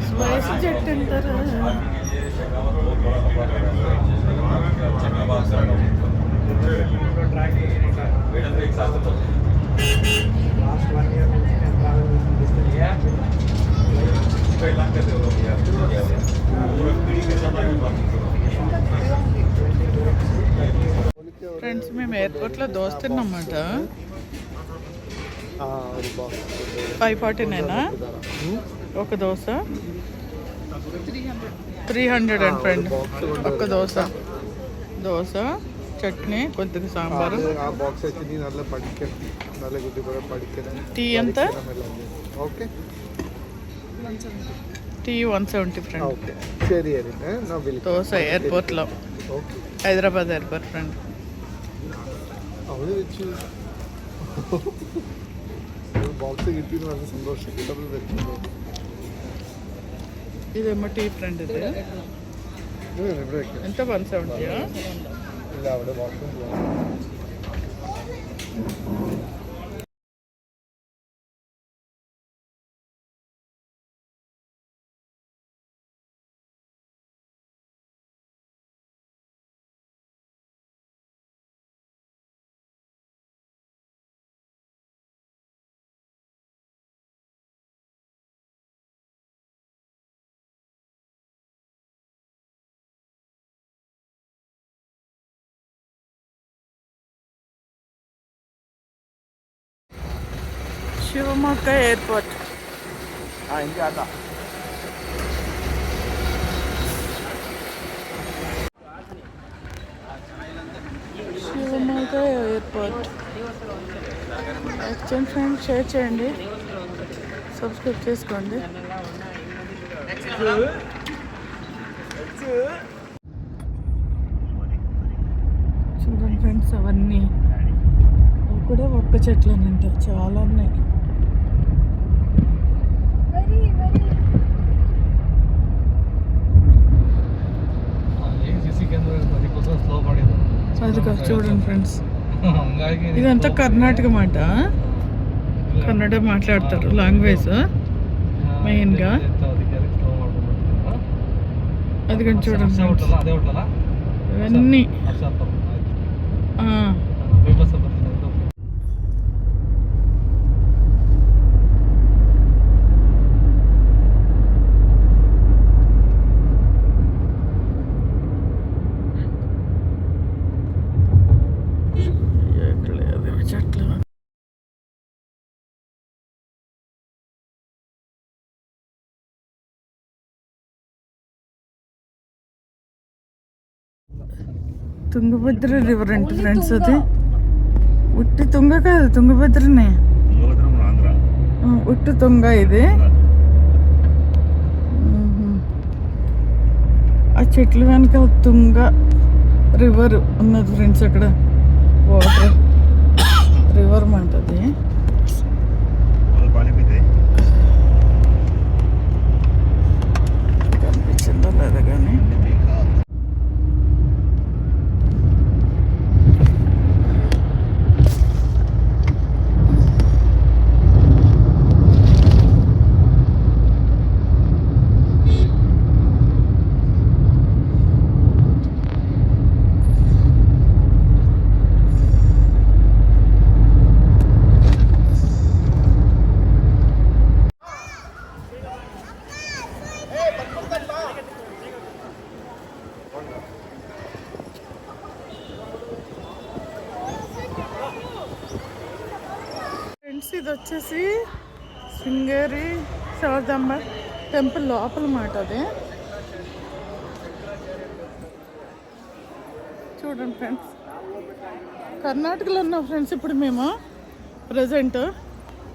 Spice jet అంటారా? Friends, మేము ఎయిర్పోర్ట్లో దోశ తిన్నమాట. 549 ఒక దోశ. 300 అండ్ ఫ్రెండ్ ఒక దోశ. దోశ, చట్నీ, కొద్దిగా సాంబారు. టీ ఎంత? Tea 170 friend. దోశ ఎయిర్పోర్ట్లో, హైదరాబాద్ ఎయిర్పోర్ట్ ఫ్రెండ్. ఇదేమో టీ ఫ్రెండ్. ఇది ఎంత? 170. Shivamogga airport. Shivamogga airport. Exchange friends, share చేయండి, సబ్స్క్రైబ్ చేసుకోండి. చూడండి ఫ్రెండ్స్, అవన్నీ కూడా ఒక్క చెట్లనంట, చాలా ఉన్నాయి. అది చూడండి ఫ్రెండ్స్, ఇదంతా కర్ణాటక మాట. కన్నడ మాట్లాడతారు లాంగ్వేజ్ మెయిన్గా. అది కానీ చూడండి ఫ్రెండ్స్, ఇవన్నీ చెట్లు. తుంగభద్ర రివర్ అంటే ఫ్రెండ్స్, అది ఉట్టి తుంగ కాదు, తుంగభద్రనే. ఉట్టి తుంగ ఇది. ఆ చెట్లు వెనక తుంగ రివర్ ఉన్నది ఫ్రెండ్స్. అక్కడ వాటర్ రివర్ అంటది. కనిపించిందో లేదా కానీ ఇది వచ్చేసి శృంగేరి శారదాంబ టెంపుల్ లోపల మాట. అది చూడండి ఫ్రెండ్స్, కర్ణాటకలో ఉన్నాం ఫ్రెండ్స్. ఇప్పుడు మేము ప్రజెంట్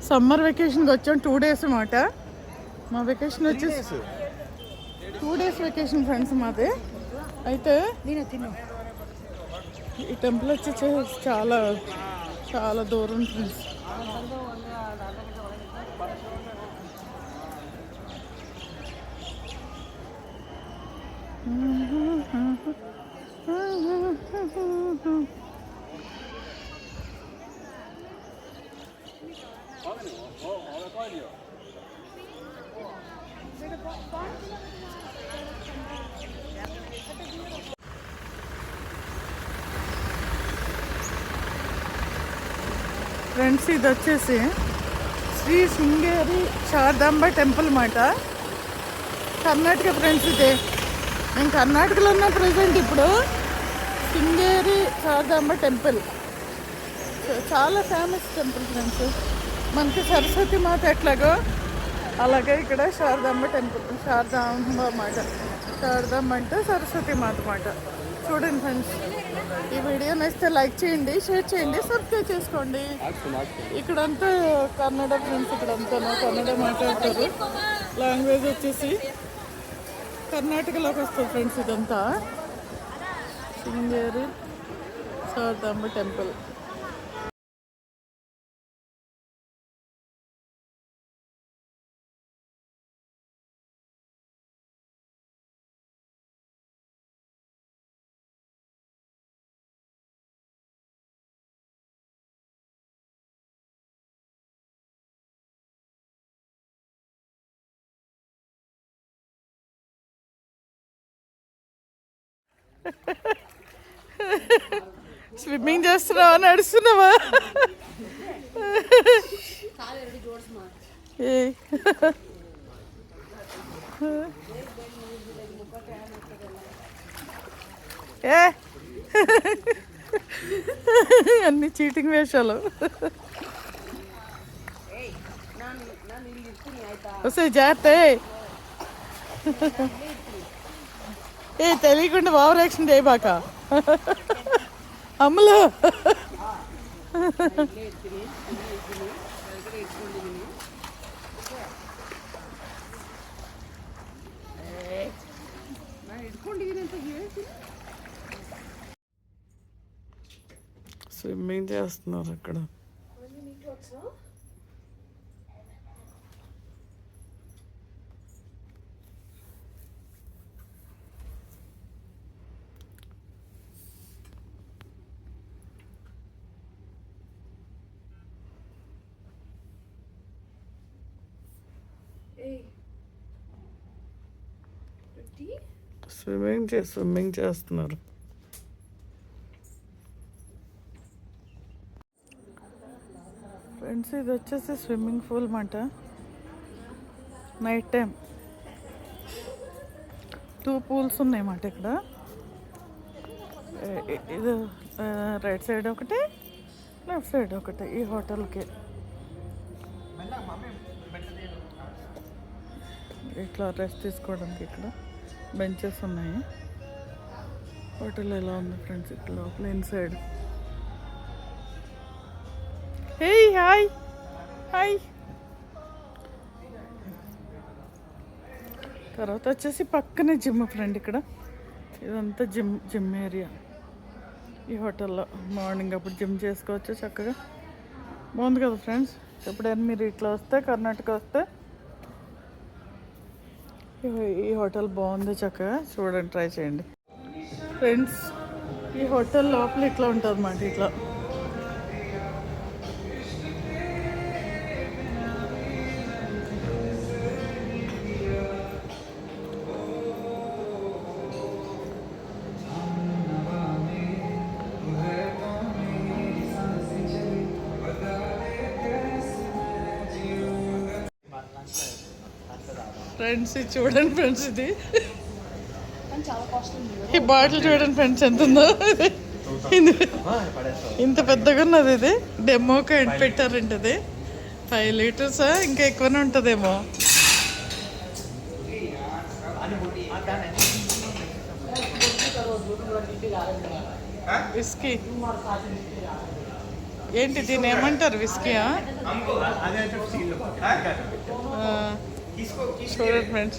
సమ్మర్ వెకేషన్కి వచ్చాం. 2 days మాట. మా వెకేషన్ వచ్చేసి 2 days వెకేషన్ ఫ్రెండ్స్ మాది. అయితే ఈ టెంపుల్ వచ్చేసి చాలా చాలా దూరం ఫ్రెండ్స్. ఫ్రెండ్స్ ఇది వచ్చేసి శ్రీ శృంగేరి శారదాంబ టెంపుల్ మాట, కర్ణాటక. ఫ్రెండ్స్ ఇదే నేను కర్ణాటకలో ఉన్న ప్రజెంట్ ఇప్పుడు. శృంగేరి శారదాంబ టెంపుల్ చాలా ఫేమస్ టెంపుల్ ఫ్రెండ్స్. మనకి సరస్వతి మాత ఎట్లాగో అలాగే ఇక్కడ శారదాంబ టెంపుల్. శారదాంబ మాట, శారదాంబ అంటే సరస్వతి మాత మాట. చూడండి ఫ్రెండ్స్, ఈ వీడియో నచ్చితే లైక్ చేయండి, షేర్ చేయండి, సబ్స్క్రైబ్ చేసుకోండి. ఇక్కడంతా కన్నడ ఫ్రెండ్స్, ఇక్కడంతా కన్నడ మాట్లాడతారు. లాంగ్వేజ్ వచ్చేసి కర్ణాటకలోకి వస్తుంది ఫ్రెండ్స్. ఇదంతా శృంగేరి శారదాంబ టెంపుల్. స్విమ్మింగ్ చేస్తున్నావా, నడుస్తున్నావా? ఏ అన్ని చీటింగ్ వేషాలు. వస్తే జాగ్రత్త. ఏ తెలియకుండా ఓవర్ యాక్షన్ చేయబాక అమ్ములు. స్విమ్మింగ్ చేస్తున్నారు అక్కడ. స్విమ్మింగ్ చేస్తున్నారు. ఫ్రెండ్స్ ఇది వచ్చేసి స్విమ్మింగ్ పూల్ మాట. నైట్ టైం 2 పూల్స్ ఉన్నాయన్నమాట ఇక్కడ. ఇది రైట్ సైడ్ ఒకటి, లెఫ్ట్ సైడ్ ఒకటి. ఈ హోటల్కి ఇట్లా రెస్ట్ తీసుకోవడానికి ఇక్కడ బెంచెస్ ఉన్నాయి. హోటల్ ఎలా ఉంది ఫ్రెండ్స్ ఇక్కడ లోపల ఇన్సైడ్. Hey hi hi. తర్వాత వచ్చేసి పక్కనే జిమ్ ఫ్రెండ్. ఇక్కడ ఇదంతా జిమ్ ఏరియా. ఈ హోటల్లో మార్నింగ్ అప్పుడు జిమ్ చేసుకోవచ్చు చక్కగా. బాగుంది కదా ఫ్రెండ్స్. ఎప్పుడైనా మీరు ఇట్లా వస్తే, కర్ణాటక వస్తే ఈ హోటల్ బాగుంది, చక్కగా చూడండి, ట్రై చేయండి ఫ్రెండ్స్. ఈ హోటల్ లోపల ఇట్లా ఉంటుంది అన్నమాట. ఇట్లా ఫ్రెండ్స్ ఇది చూడండి ఫ్రెండ్స్. ఇది ఈ బాటిల్ చూడండి ఫ్రెండ్స్ ఎంత ఉందో. ఇంత పెద్దగా ఉన్నది. ఇది డెమోకి పెట్టారంటే ఇది 5 లీటర్స్ ఇంకా ఎక్కువనే ఉంటుందేమో. విస్కీ ఏంటి, దీన్ని ఏమంటారు? విస్కీయా? చూడండి ఫ్రెండ్స్.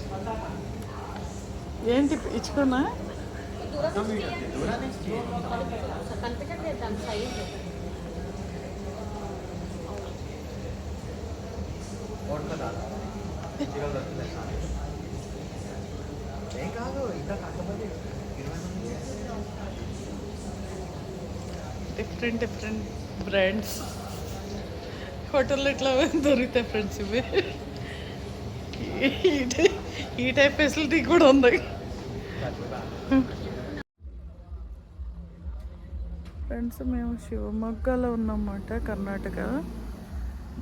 ఏంటి ఇచ్చుకున్నా? డిఫరెంట్ బ్రాండ్స్ హోటల్లో ఇట్లా దొరుకుతాయి ఫ్రెండ్స్. ఇవి ఈ టైప్ ఫెసిలిటీ కూడా ఉంది. ఫ్రెండ్స్ మేము శివమొగ్గలో ఉన్నమాట, కర్ణాటక.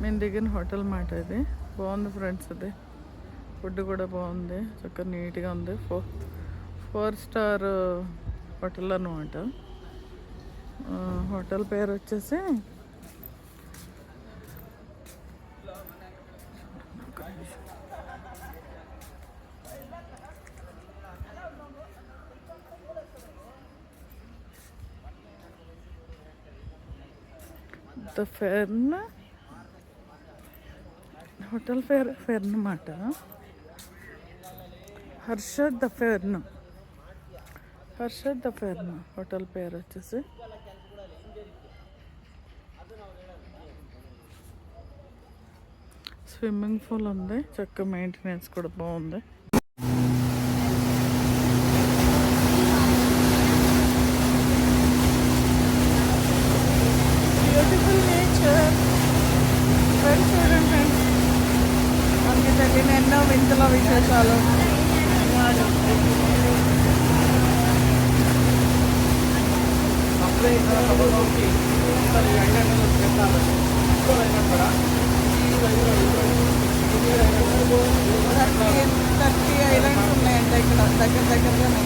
మేము దిగిన హోటల్ మాట ఇది. బాగుంది ఫ్రెండ్స్, ఇది ఫుడ్ కూడా బాగుంది, చక్కగా నీట్గా ఉంది. 4 స్టార్ హోటల్ అనమాట. హోటల్ పేరు వచ్చేసి ద ఫెర్న్. హోటల్ ఫెర్న్ అన్నమాట. హర్షద్ ద ఫెర్న్ హోటల్ పేరు వచ్చేసి. స్విమ్మింగ్ పూల్ ఉంది, చక్కగా మెయింటెనెన్స్ కూడా బాగుంది. Beautiful nature friends. చూడండి ఫ్రెండ్స్, మనకి తెలియని ఎన్నో వింతల విశేషాలు. థర్టీ ఐలాండ్స్ ఉన్నాయంట ఇక్కడ దగ్గరగానే.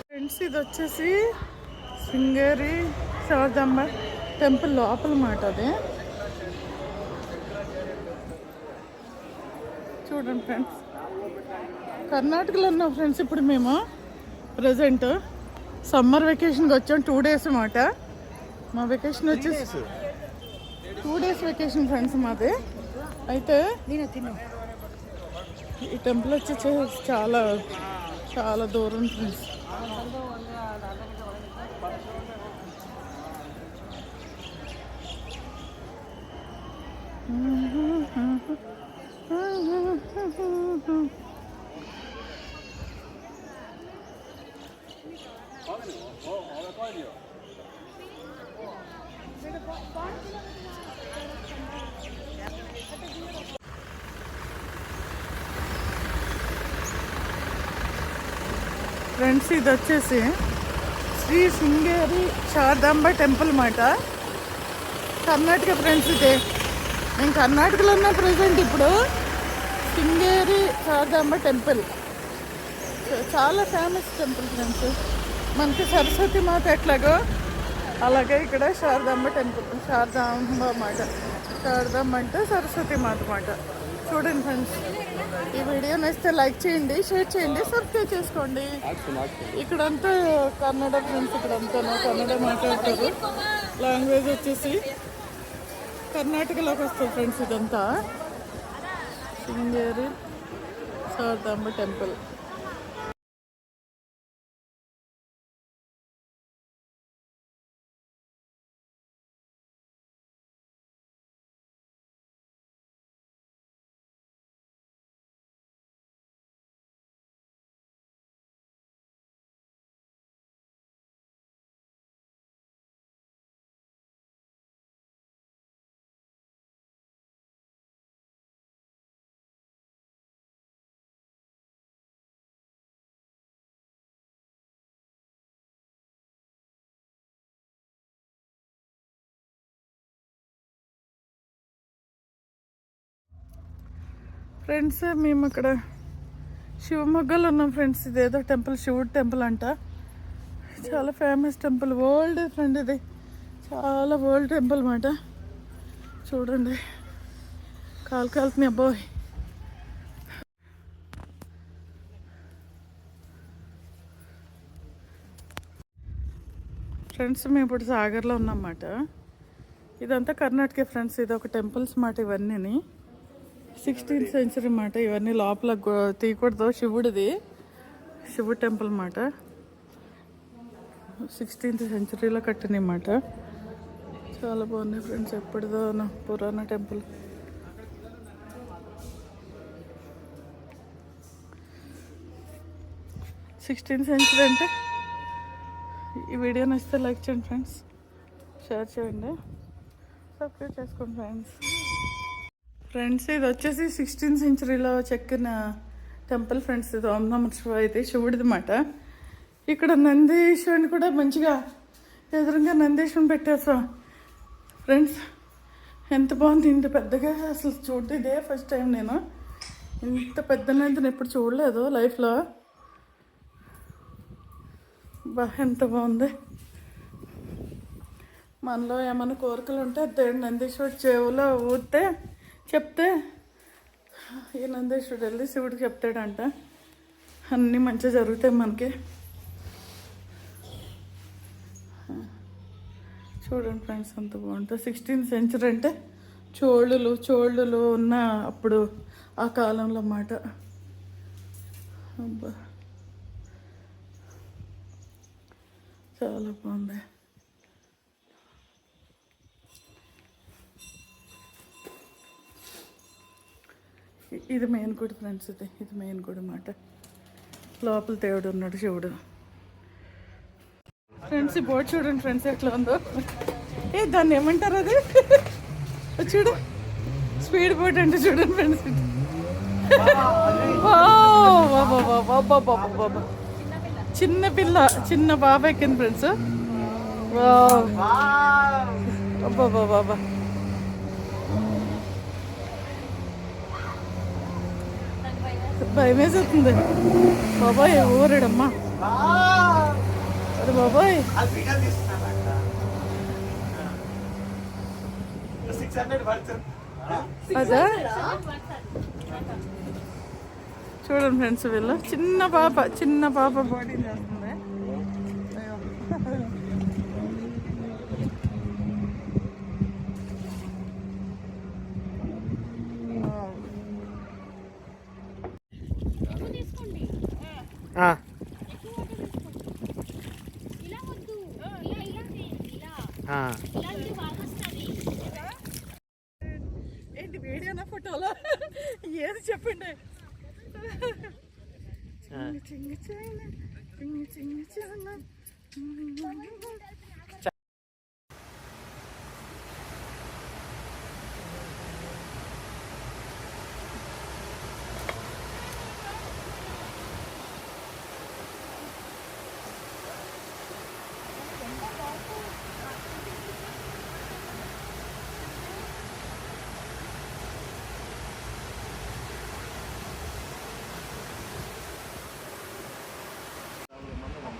ఫ్రెండ్స్, ఇది వచ్చేసి శృంగేరి శారదాంబ టెంపుల్ లోపల మాట. అది చూడండి ఫ్రెండ్స్, కర్ణాటకలో ఉన్నాం ఫ్రెండ్స్. ఇప్పుడు మేము ప్రజెంట్ సమ్మర్ వెకేషన్కి వచ్చాం. 2 days మాట. మా వెకేషన్ వచ్చేసి 2 days వెకేషన్ ఫ్రెండ్స్ మాది. అయితే ఈ టెంపుల్ వచ్చేసి చాలా చాలా దూరం ఫ్రెండ్స్. ఫ్రెండ్స్ ఇది వచ్చేసి శ్రీ శృంగేరి శారదాంబ టెంపుల్ మాట, కర్ణాటక ఫ్రెండ్స్. ఇదే నేను కర్ణాటకలో ఉన్న ప్రజెంట్ ఇప్పుడు. శృంగేరి శారదాంబ టెంపుల్ చాలా ఫేమస్ టెంపుల్ ఫ్రెండ్స్. మనకి సరస్వతి మాత ఎట్లాగో అలాగే ఇక్కడ శారదాంబ టెంపుల్. శారదాంబ మాట, శారదాంబ అంటే సరస్వతి మాత మాట. చూడండి ఫ్రెండ్స్, ఈ వీడియో నచ్చితే లైక్ చేయండి, షేర్ చేయండి, సబ్స్క్రైబ్ చేసుకోండి. ఇక్కడంతా కన్నడ ఫ్రెండ్స్, ఇక్కడంతా కన్నడ మాట్లాడతారు. లాంగ్వేజ్ వచ్చేసి కర్ణాటకలోకి వస్తుంది ఫ్రెండ్స్. ఇదంతా శృంగేరి శారదాంబ టెంపుల్. ఫ్రెండ్స్ మేము అక్కడ శివమొగ్గలో ఉన్నాం ఫ్రెండ్స్. ఇదేదో టెంపుల్, శివుడు టెంపుల్ అంట. చాలా ఫేమస్ టెంపుల్, ఓల్డ్ ఫ్రెండ్. ఇది చాలా ఓల్డ్ టెంపుల్ మాట. చూడండి కాలు కాలుతున్నాయి అబ్బాయి. ఫ్రెండ్స్ మేము ఇప్పుడు సాగర్లో ఉన్నామాట. ఇదంతా కర్ణాటక ఫ్రెండ్స్. ఇది ఒక టెంపుల్స్ మాట. ఇవన్నీ 16th సెంచరీ మాట. ఇవన్నీ లోపల తీయకూడదు. శివుడిది, శివుడు టెంపుల్ మాట. 16th సెంచరీలో కట్టినమాట. చాలా బాగున్నాయి ఫ్రెండ్స్. ఎప్పటిదో పురాణ టెంపుల్. సిక్స్టీన్త్ సెంచరీ అంటే. ఈ వీడియో నచ్చితే లైక్ చేయండి ఫ్రెండ్స్, షేర్ చేయండి, సబ్స్క్రైబ్ చేసుకోండి ఫ్రెండ్స్. ఫ్రెండ్స్ ఇది వచ్చేసి 16th సెంచరీలో చెక్కిన టెంపుల్ ఫ్రెండ్స్. ఇది ఓం నమః శివాయ, ఇది శివుడిది మాట. ఇక్కడ నందీశ్వరుని కూడా మంచిగా ఎదురుగా నందీశ్వరుని పెట్టేసా ఫ్రెండ్స్. ఎంత బాగుంది, ఇంత పెద్దగా. అసలు చూడండి, ఇదే ఫస్ట్ టైం నేను ఇంత పెద్ద నందిని ఎప్పుడు చూడలేదు లైఫ్లో. ఎంత బాగుంది. మనలో ఏమైనా కోరికలు ఉంటే దేవుడు నందీశ్వరుడు చెవులో ఊరితే చెప్తే ఈ నందీశ్వరుడు వెళ్ళి శివుడికి చెప్తాడంట. అన్నీ మంచిగా జరుగుతాయి మనకి. చూడండి ఫ్రెండ్స్ అంత బాగుంటుంది. 16th సెంచరీ అంటే చోళులు ఉన్న అప్పుడు ఆ కాలంలో మాట. అబ్బా చాలా బాగుంది. ఇది మెయిన్ గుడి ఫ్రెండ్స్. ఇది మెయిన్ గుడి మాట. లోపల దేవుడు ఉన్నాడు, శివుడు. ఫ్రెండ్స్ ఈ బోట్ చూడండి ఫ్రెండ్స్ ఎట్లా ఉందో. దాన్ని ఏమంటారు అది? చూడు, స్పీడ్ బోట్ అంటే చూడండి ఫ్రెండ్స్. చిన్న పిల్ల, చిన్న బాబా ఎక్కింది ఫ్రెండ్స్. బాబా భయం వేసేస్తుంది బాబాయ్. ఊరడమ్మా, అరే బాబాయ్. అదా చూడండి ఫ్రెండ్స్, వీళ్ళు చిన్న పాప బాడీ చేస్తుంది. ఏంటి వీడియోనా ఫోటోలో ఏది చెప్పండి.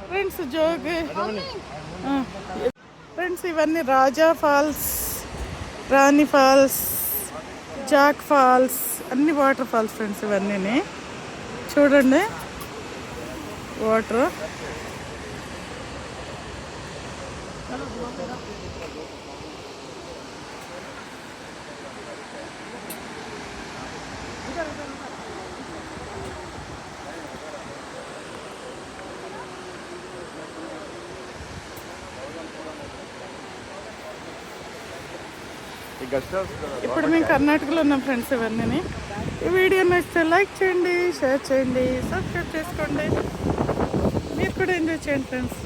ఫ్రెండ్స్ జోగ్ ఫ్రెండ్స్ ఇవన్నీ రాజా ఫాల్స్, రాణి ఫాల్స్, జాక్ ఫాల్స్ అన్ని వాటర్ ఫాల్స్ ఫ్రెండ్స్. ఇవన్నీ చూడండి వాటర్. ఇప్పుడు మేము కర్ణాటకలో ఉన్నాం ఫ్రెండ్స్. ఇవన్నీ ఈ వీడియో నచ్చితే లైక్ చేయండి, షేర్ చేయండి, సబ్స్క్రైబ్ చేసుకోండి. మీరు కూడా ఎంజాయ్ చేయండి ఫ్రెండ్స్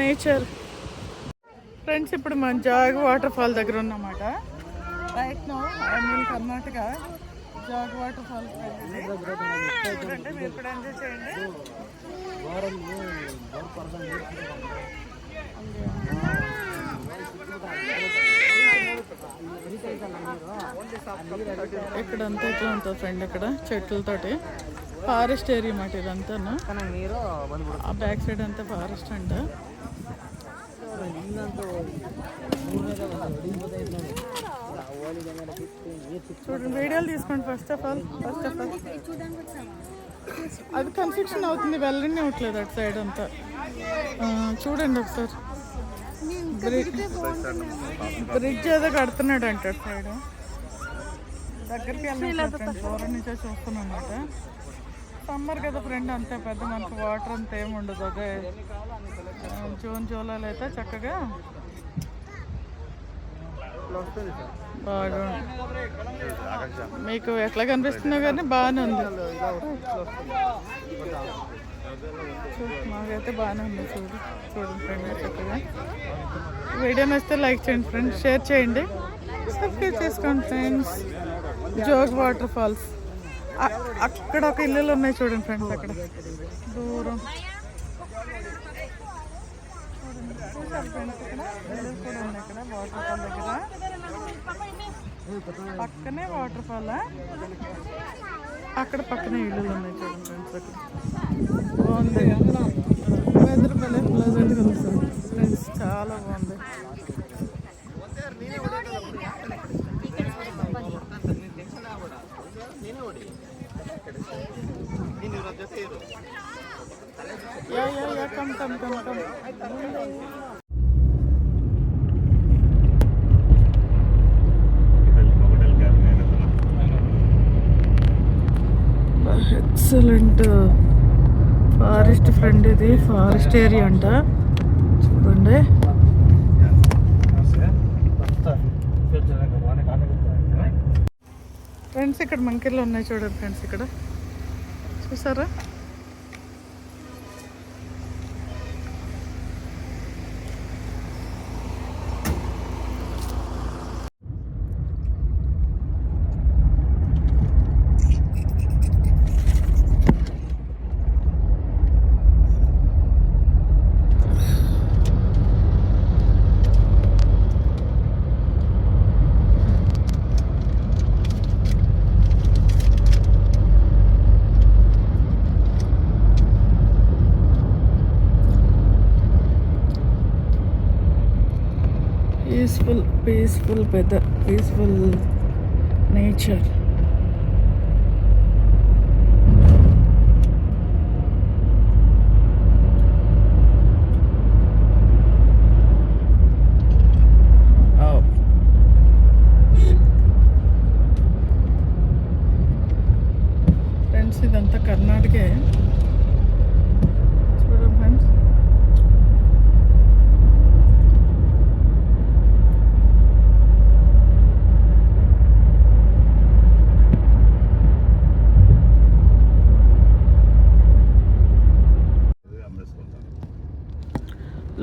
నేచర్. ఫ్రెండ్స్ ఇప్పుడు మనం జాగ్ వాటర్ ఫాల్ దగ్గర ఉన్నమాట. Right no I mean Karnataka Jog waterfall చూడండి. మీరు కూడా ఎంజాయ్ చేయండి. ఇక్కడ అంతా ఎట్లా ఉంటుంది ఫ్రెండ్, ఇక్కడ చెట్లతోటి ఫారెస్ట్ ఏరియా మాట ఇదంతా. ఆ బ్యాక్ సైడ్ అంతా ఫారెస్ట్ అంట. చూడండి వీడియోలు తీసుకోండి. ఫస్ట్ ఆఫ్ ఆల్ అది కన్స్ట్రక్షన్ అవుతుంది, వెళ్ళనే అవట్లేదు అటు సైడ్ అంతా. చూడండి ఒకసారి బ్రిడ్జ్ ఏదో కడుతున్నాడు అంట అటు సైడ్. దగ్గరికి వెళ్ళి దూరం నుంచే చూస్తున్నాం అన్నమాట. సమ్మర్ కదా ఫ్రెండ్, అంతే పెద్ద మనకు వాటర్ అంతా ఏమి ఉండదు. అదే జూన్ జూలైలో అయితే చక్కగా బాగా మీకు ఎట్లా కనిపిస్తున్నా కానీ బాగానే ఉంది. మాకైతే బాగానే ఉంది. చూడండి ఫ్రెండ్ చక్కగా. వీడియో నచ్చితే లైక్ చేయండి ఫ్రెండ్స్, షేర్ చేయండి, సబ్స్క్రైబ్ చేసుకోండి ఫ్రెండ్స్. జోగ్ వాటర్ ఫాల్స్ అక్కడ ఒక ఇల్లులు ఉన్నాయి చూడండి ఫ్రెండ్స్. అక్కడ దూరం చూడండి ఫ్రెండ్స్. ఇక్కడ ఇల్లులు కూడా ఉన్నాయి. ఇక్కడ వాటర్ ఫాల్ దగ్గర పక్కనే వాటర్ ఫాల్, అక్కడ పక్కనే ఇల్లులు ఉన్నాయి చూడండి ఫ్రెండ్స్. అక్కడ బాగుంది. వెదర్ భలే ప్లెజెంట్గా ఉంది ఫ్రెండ్స్, చాలా బాగుంది. Come excellent forest friend. ఇది ఫారెస్ట్ ఏరియా అంట చూడండి. ఫ్రెండ్స్ ఇక్కడ మంకెళ్ళు ఉన్నాయి చూడండి ఫ్రెండ్స్. ఇక్కడ చూసారా? peaceful weather, peaceful nature. Oh. Friends, idantha Karnataka. చూడండి friends.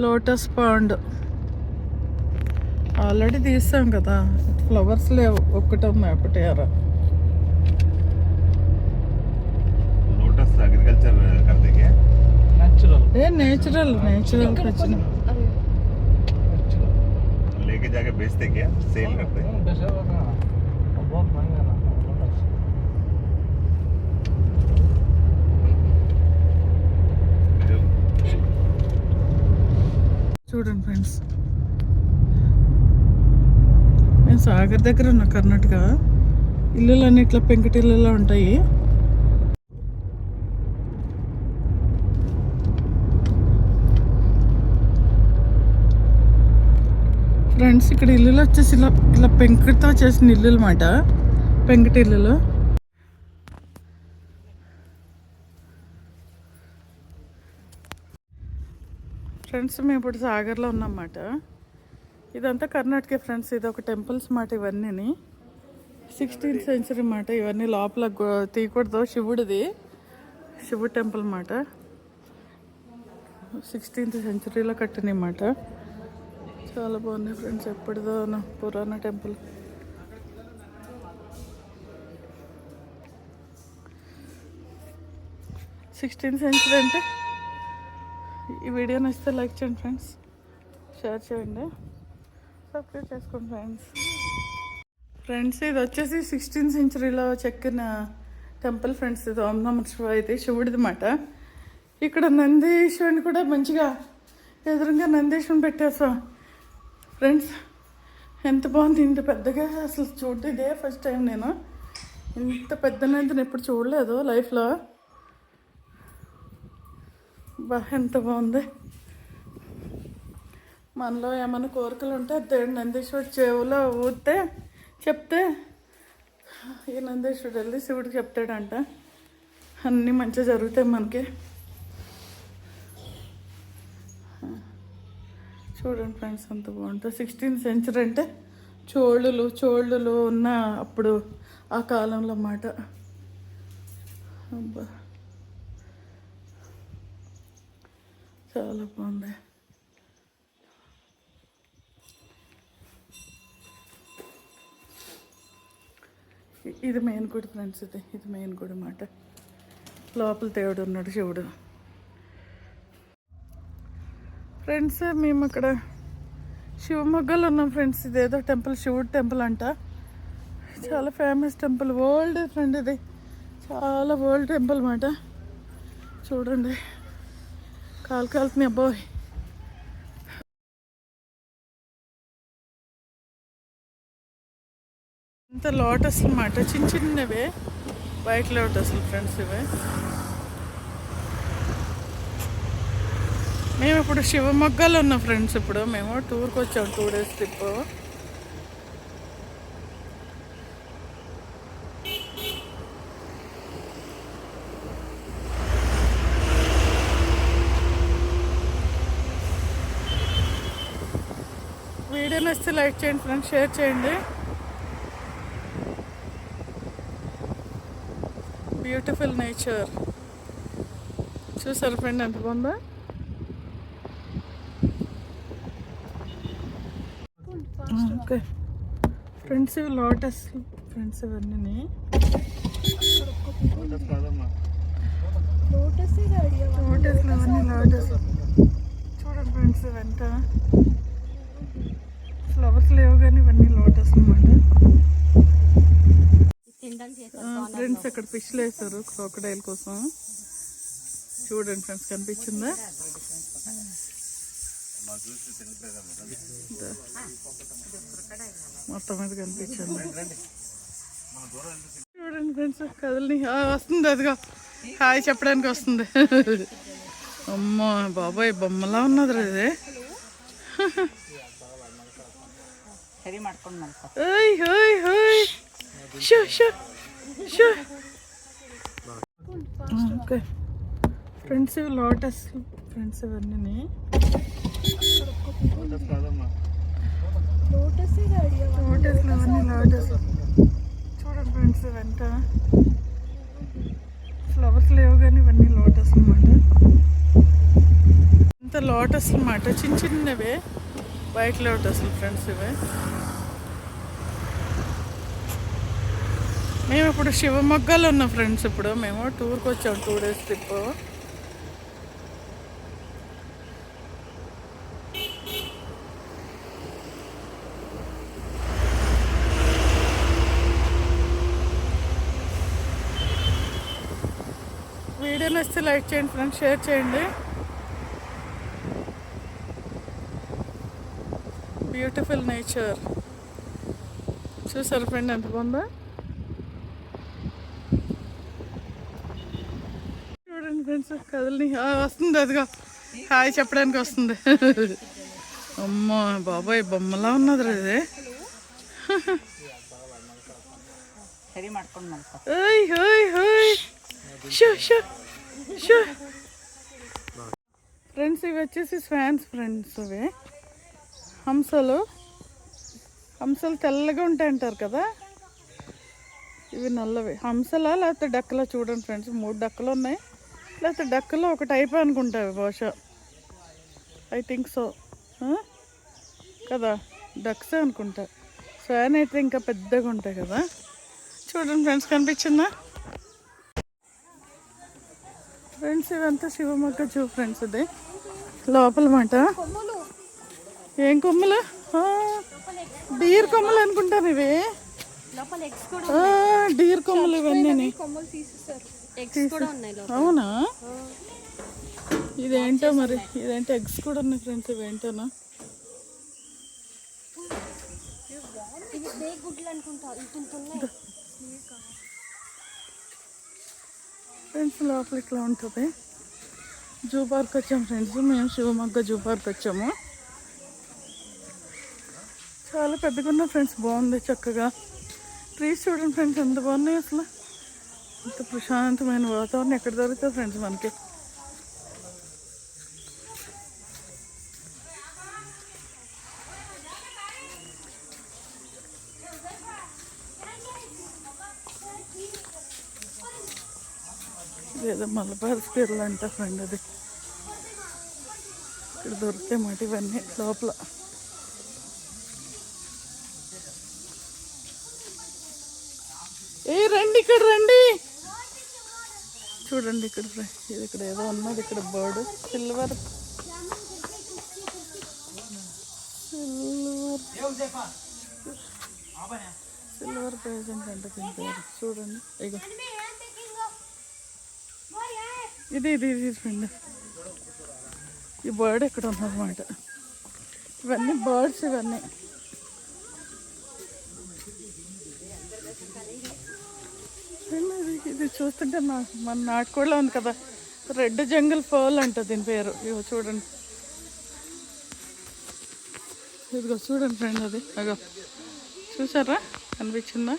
లోటస్ పాండ్ ఆల్రెడీ తీసాం కదా, ఫ్లవర్స్ లేవు, ఒక్కటే ఉన్నాయి, ఒకటే అరా. लोटस एग्रीकल्चर करते क्या नेचुरल नेचुरल कुछ नहीं लेके जाके बेचते क्या सेल करते बहुत महंगा ना लोटस। చూడండి ఫ్రెండ్స్, నేను సాగర్ దగ్గర ఉన్నా, కర్ణాటక. ఇల్లులన్నీ ఇట్లా పెంకుటిల్లులా ఉంటాయి. ఫ్రెండ్స్ ఇక్కడ ఇల్లులు వచ్చేసి ఇలా ఇలా పెంకుతో చేసిన ఇల్లు అనమాట, పెంకుటి ఇల్లులు. ఫ్రెండ్స్ మేము ఇప్పుడు సాగర్లో ఉన్నమాట. ఇదంతా కర్ణాటక ఫ్రెండ్స్. ఇది ఒక టెంపుల్స్ మాట, ఇవన్నీ 16th సెంచరీ మాట. ఇవన్నీ లోపల తీయకూడదు, శివుడిది, శివుడు టెంపుల్ మాట. 16th సెంచరీలో కట్టినమాట. చాలా బాగున్నాయి ఫ్రెండ్స్, ఎప్పటిదో పురాణ టెంపుల్. సిక్స్టీన్త్ సెంచరీ అంటే ఈ వీడియో నచ్చితే లైక్ చేయండి ఫ్రెండ్స్, షేర్ చేయండి, సబ్స్క్రైబ్ చేసుకోండి ఫ్రెండ్స్. ఫ్రెండ్స్ ఇది వచ్చేసి 16th సెంచరీలో చెక్కిన టెంపుల్ ఫ్రెండ్స్. ఇది ఓం నమః శివాయ, ఇది శివుడిది మాట. ఇక్కడ నందీశ్వరుని కూడా మంచిగా ఎదురుగా నందీశ్వరుని పెట్టేసా ఫ్రెండ్స్. ఎంత బాగుంది, ఇంత పెద్దగా అసలు చూడటం ఇదే ఫస్ట్ టైం. నేను ఇంత పెద్ద నందిని ఎప్పుడు చూడలేదు లైఫ్లో. బా ఎంత బాగుంది. మనలో ఏమైనా కోరికలు ఉంటే దేవుడు నందీశ్వరుడు చెవులో ఊరితే చెప్తే ఈ నందీశ్వరుడు వెళ్ళి శివుడికి చెప్తాడంట, అన్నీ మంచిగా జరుగుతాయి మనకి. చూడండి ఫ్రెండ్స్ అంత బాగుంటుంది. 16th సెంచరీ అంటే చోళులు ఉన్న అప్పుడు ఆ కాలంలో అన్నమాట. అబ్బా చాలా బాగుంది. ఇది మెయిన్ గుడి ఫ్రెండ్స్. ఇది మెయిన్ గుడి అన్నమాట. లోపల దేవుడు ఉన్నాడు, శివుడు. ఫ్రెండ్స్ మేము అక్కడ శివమొగ్గలు ఉన్నాం ఫ్రెండ్స్. ఇదేదో టెంపుల్, శివుడు టెంపుల్ అంట. చాలా ఫేమస్ టెంపుల్, వరల్డ్ ఫ్రెండ్. ఇది చాలా వరల్డ్ టెంపుల్ అన్నమాట. చూడండి కాలుతున్నాయి అబ్బాయి. ఇంత లోటస్ అన్నమాట, చిన్నవే వైట్ లోటస్లు ఫ్రెండ్స్ ఇవే. మేము ఇప్పుడు శివమొగ్గలో ఉన్నాం ఫ్రెండ్స్. ఇప్పుడు మేము టూర్కి వచ్చాము, 2 days ట్రిప్. వీడియో నచ్చితే లైక్ చేయండి ఫ్రెండ్స్, షేర్ చేయండి. బ్యూటిఫుల్ నేచర్ చూసారు ఫ్రెండ్, ఎంత బాగుందో. ఓకే ఫ్రెండ్స్, ఇవి లోటస్ ఫ్రెండ్స్. ఇవన్నీ లోటస్, అవన్నీ లోటస్. చూడండి ఫ్రెండ్స్, వెంట ఫ్లవర్స్ లేవు కానీ ఇవన్నీ లోటస్ అన్నమాట. ఫ్రెండ్స్ అక్కడ ఫిష్లు వేస్తారు క్రోకడైల్ కోసం. చూడండి ఫ్రెండ్స్, కనిపించిందా? మొత్తం మీద కనిపించింది. చూడండి ఫ్రెండ్స్, కదలని వస్తుంది, అదిగా హాయ్ చెప్పడానికి వస్తుంది. అమ్మో బాబాయ్, బొమ్మలా ఉన్నది అది. ఓకే ఫ్రెండ్స్, ఇవి లోటస్ ఫ్రెండ్స్. ఇవన్నీ అవన్నీ లోటస్. చూడండి ఫ్రెండ్స్, వెంట ఫ్లవర్స్ లేవు కానీ ఇవన్నీ లోటస్ అన్నమాట. ఇంత లోటస్ అన్నమాట, చిన్న చిన్నవే వైట్ లోటస్లు ఫ్రెండ్స్ ఇవే. మేము ఇప్పుడు శివమొగ్గలో ఉన్నాం ఫ్రెండ్స్. ఇప్పుడు మేము టూర్కి వచ్చాము, 2 days ట్రిప్. వీడియో నచ్చితే లైక్ చేయండి ఫ్రెండ్స్, షేర్ చేయండి. బ్యూటిఫుల్ నేచర్ చూసారు ఫ్రెండ్, ఎంత బాగుందో చూడండి ఫ్రెండ్స్. కదలని వస్తుంది, అదిగా హాయ్ చెప్పడానికి వస్తుంది. అమ్మో బాబాయ్, బొమ్మలా ఉన్నది అది. ఫ్రెండ్స్ ఇవి వచ్చేసి స్వాన్స్ ఫ్రెండ్స్. ఇవి హంసలు తెల్లగా ఉంటాయి అంటారు కదా, ఇవి నల్లవి. హంసలా లేకపోతే డక్కలా చూడండి ఫ్రెండ్స్. 3 డక్కలు ఉన్నాయి, లేకపోతే డక్కలో ఒక టైప్ అనుకుంటావి బహుశా. ఐ థింక్ సో కదా, డక్సే అనుకుంటా. స్వాన్ అయితే ఇంకా పెద్దగా ఉంటాయి కదా. చూడండి ఫ్రెండ్స్, కనిపించిందా ఫ్రెండ్స్? ఇవంతా శివమొగ్గ జూ ఫ్రెండ్స్. ఇది లోపల మాట. ఏం కొమ్మలు? డీర్ కొమ్మలు అనుకుంటాను ఇవి. డీర్ కొమ్మలు ఇవన్నీ. అవునా? ఇదేంటో మరి, ఇదేంటో ఎగ్స్ కూడా ఉన్నాయి ఫ్రెండ్స్. ఇవేంటోనా ఫ్రెండ్స్. లోపల ఇట్లా ఉంటుంది. జూ పార్క్ వచ్చాము ఫ్రెండ్స్. మేము శివమొగ్గ జూ పార్క్ వచ్చాము. చాలా పెద్దగా ఉన్న ఫ్రెండ్స్, బాగుంది చక్కగా. ట్రీస్ చూడండి ఫ్రెండ్స్, ఎంత బాగున్నాయి అసలు. అంత ప్రశాంతమైన వాతావరణం ఎక్కడ దొరుకుతుంది ఫ్రెండ్స్ మనకి. ఏదో మలబార్ స్పిర్లు అంట ఫ్రెండ్ అది. ఇక్కడ దొరికితే మాట ఇవన్నీ లోపల. రండి, ఇక్కడ రండి. చూడండి ఇక్కడ, ఇది ఇక్కడ ఏదో ఉన్నది. ఇక్కడ బర్డ్ సిల్వర్ పేజెంట్ అంటే దీని పేరు. చూడండి ఇక ఇది ఫ్రెండ్. ఈ బర్డ్ ఇక్కడ ఉన్నదన్నమాట. ఇవన్నీ బర్డ్స్ ఇవన్నీ. ఇది చూస్తుంటే మన నాటుకోళ్ళ ఉంది కదా, రెడ్ జంగల్ ఫర్ల్ అంట దీని పేరు. ఇగో చూడండి, ఇదిగో చూడండి ఫ్రెండ్ అది. అగో చూసారా, కనిపించిందా?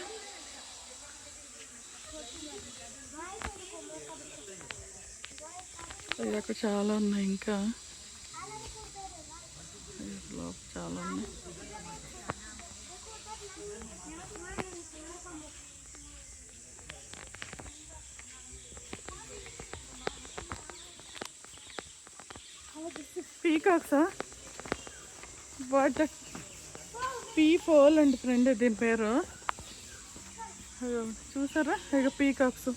ఇది అక్కడ చాలా ఉన్నాయి, ఇంకా లోపల చాలా ఉన్నాయి. పీకాక్సా? వాట్ పీ4 అండి ఫ్రెండ్ దీని పేరు. చూసారా ఇక పీకాక్స్.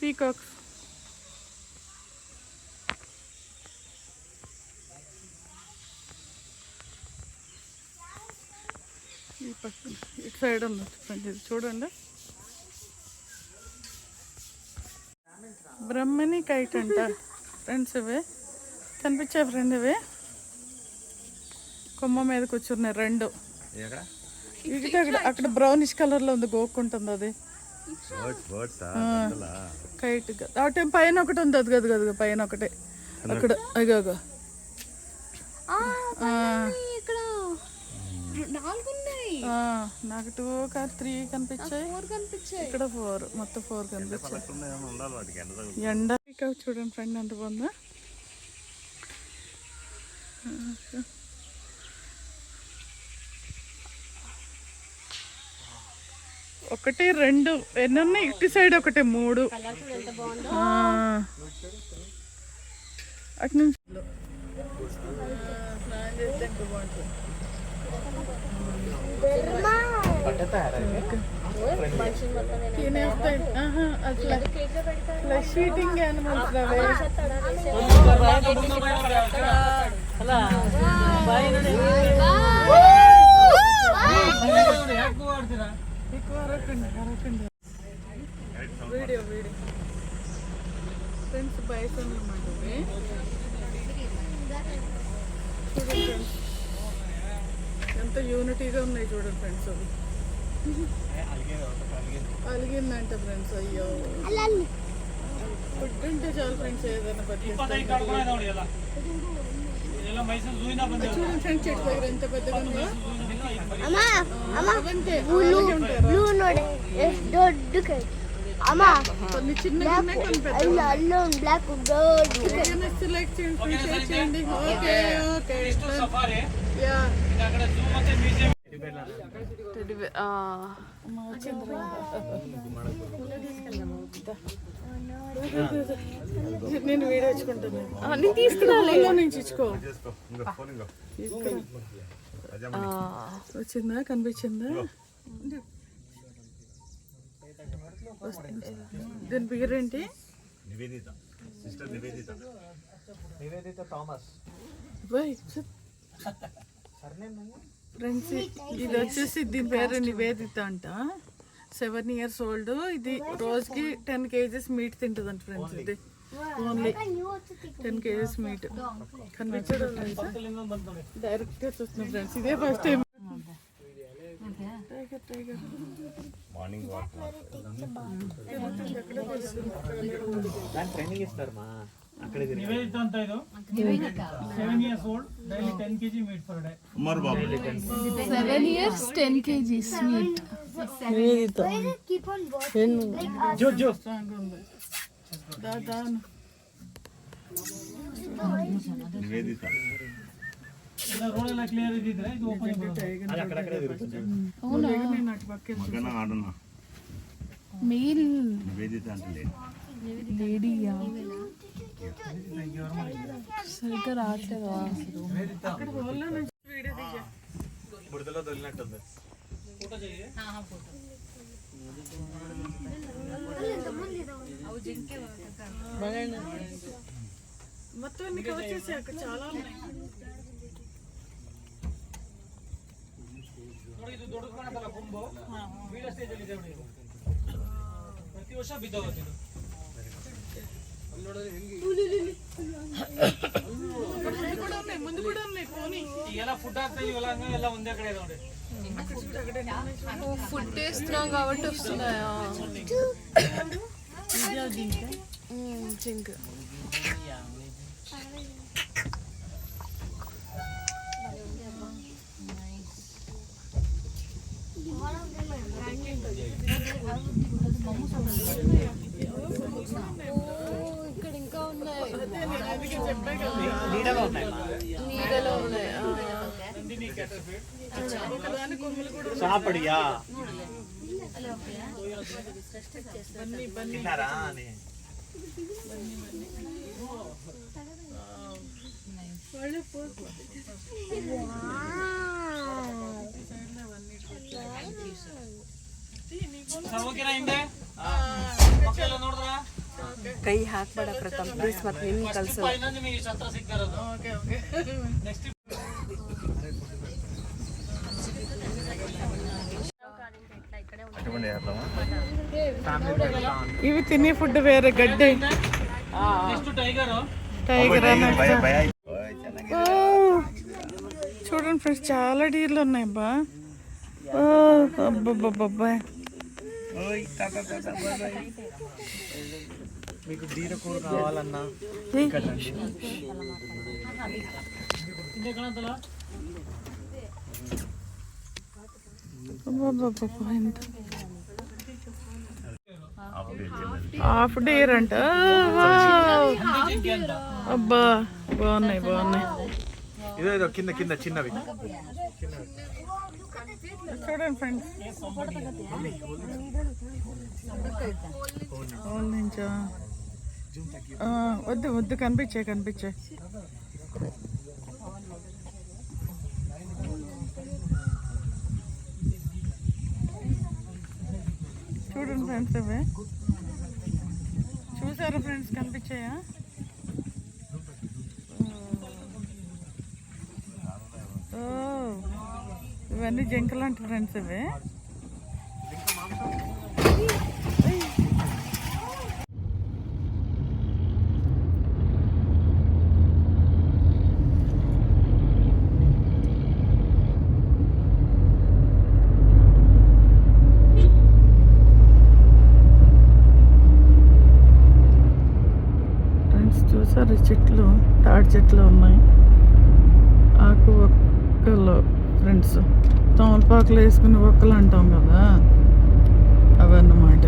ఈ పక్కన ఇటు సైడ్ ఉన్నది ఫ్రెండ్. ఇది చూడండి, బ్రహ్మణి కైట్ అంట ఫ్రెండ్స్. ఇవే కనిపించాయి ఫ్రెండ్. ఇవి కొమ్మ మీద కూర్చున్నాయి 2. ఇది అక్కడ బ్రౌనిష్ కలర్ లో ఉంది, గోక్కుంటుంది అది. కైట్ అటే పైన ఒకటి ఉంది, అది కదా పైన ఒకటే అక్కడ. అగో నాకు 2 or 3 కనిపించాయి. ఇక్కడ 4, మొత్తం 4 కనిపించాయి. ఎండ చూడండి ఫ్రెండ్, ఎంత బాగుందా. ఒకటి 2 ఎన్ని ఉన్నాయి ఇటు సైడ్, ఒకటి 3. అటు నుంచి స్నానం చేస్తే ఇంకా బాగుంటుంది. తినేస్తాయి. అట్లా ఫ్లష్ ఈటింగ్ యానిమల్స్ అవే. ఎక్కువ అరకండి. వీడియో ఫ్రెండ్స్ బైసన్ అన్నమాట ఇవి. చూడండి ఫ్రెండ్స్ ఎంత యూనిటీగా ఉన్నాయి చూడండి ఫ్రెండ్స్. అవి అలిగిందంట ఫ్రెండ్స్. అయ్యో ఫుడ్ ఉంటే చాలు ఫ్రెండ్స్ ఏదైనా బతికేస్తాం. చూడండి ఫ్రెండ్స్ చెట్టు దగ్గర ఎంత పెద్దగా ఉందో. కొన్ని చిన్నగా ఉన్నాయి కొన్ని పెద్దగా సెలెక్ట్ చేయండి. ఓకే నేను వీడియో ఇచ్చుకుంటున్నాను. నేను తీసుకున్నా నుంచి ఇచ్చుకో. వచ్చిందా కనిపించిందా? దీని పేరేంటి? నివేదిత థామస్. ఫ్రెండ్స్ ఇది వచ్చేసి దీని పేరు నివేదిత అంట. 7 years old. ఇది రోజుకి 10 kgs మీట్ తింటుందంట ఫ్రెండ్స్. ఇది ఓన్లీ 10 kgs మీట్. కనిపించడం డైరెక్ట్ గా చూస్తున్నాం ఫ్రెండ్స్. ఇదే first time. Morning walk training ఇస్తారు మా అక్కడ. నివేదిత అంత ఇది 7 years old, daily 10 kg meat per day. Umar బాబు 7 years 10 kgs meat. Nivedita Jo. Nivedita ఇలా రోడ్ ಎಲ್ಲ క్లియర్ ఇదిದ್ರೆ ಇದು ಓಪನ್ అది అక్కడక్కడే తిరుగుతుంది. మగన ఆడనా Male నివేదిత అంటే lady యా సరిగ్గా రావట్లేదా? బురదలో దొరికినట్టుంది. మొత్తం నీకు వచ్చేసి అక్కడ చాలా ఉన్నాయి. ನೋಡಿ ಇದು ದೊಡ್ಡ ಕಾಣುತ್ತಲ್ಲ ಕೊಂಬು ಬೀಳ ಸ್ಟೇಜ್ ಅಲ್ಲಿ ಇದೆ ನೋಡಿ. ಇದು ಪ್ರತಿ ವರ್ಷ ಬಿದ್ದೋಗುತ್ತೆ ಇದು. ಅಲ್ಲಿ ನೋಡಿದ್ರೆ ముందు కూడా ఉన్నాయి పోనీ. ಈಗೆಲ್ಲ ಫುಡ್ ಹಾಕ್ತಾ ಇದೀವಲ್ಲ ಹಂಗ ಎಲ್ಲ ಒಂದೇ ಕಡೆ ಇದೆ ನೋಡಿ. ఫుడ్ వేస్తున్నాం కాబట్టి వస్తున్నాయా? జింక్ ఇక్కడ ఇంకా ఉన్నాయి. నీడలో ఉన్నాయి. నీడలో ఉన్నాయి. సాపడియా తిన్నారా అని. ಓಕೆನಾ ಹಿಂದೆ ಮಕ್ಕಳೆಲ್ಲ ನೋಡಿದ್ರಾ? ಕೈ ಹಾಕ್ಬೇಡ ಪ್ರಥಮ್ ಪ್ಲೀಸ್. ಮತ್ತೆ ನಿನ್ ಕಲ್ಸು. ಇನ್ನೊಂದು ನಿಮಗೆ ಇಷ್ಟು ಹತ್ರ ಸಿಗ್ತಾ ಇರೋದು. ನೆಕ್ಸ್ಟ್ అటువంటి చేద్దామా? ఇవి తినే ఫుడ్ వేరే గడ్డి. ನೆಕ್ಸ್ಟ್ టైగర్ టైగర్ భయ చూడండి ఫ్రెండ్స్ చాలా డీర్లు ఉన్నాయి బా. అబ్బాబ్బాబ్బా మీకు జీర కూర కావాలన్నా ಹಿಂದೆ ಕಾಣುತ್ತಲ್ಲ ఎంత హాఫ్ డేర్ అంట. ಜಿಂಕೆ ಅಂತ. అబ్బా బాగున్నాయి. ఇదేదో కింద కింద చిన్నవి. చూడండి ఫ్రెండ్స్ నుంచా వద్దు కనిపించాయి. చూడండి ఫ్రెండ్స్ ఇవి చూసారా ఫ్రెండ్స్ కనిపించాయా ఓ ఇవన్నీ జింకలు అంట ఫ్రెండ్స్ ఇవి చూసారు చెట్లు తాడి చెట్లు ఉన్నాయి ఆకు ఒక్కలు ఫ్రెండ్స్ తమలపాకులు వేసుకుని ఒక్కలు అంటాం కదా అవన్నమాట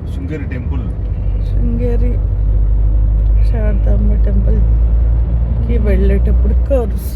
శృంగేరి టెంపుల్ శృంగేరి శారదాంబ టెంపుల్కి వెళ్ళేటప్పుడు కర్వ్స్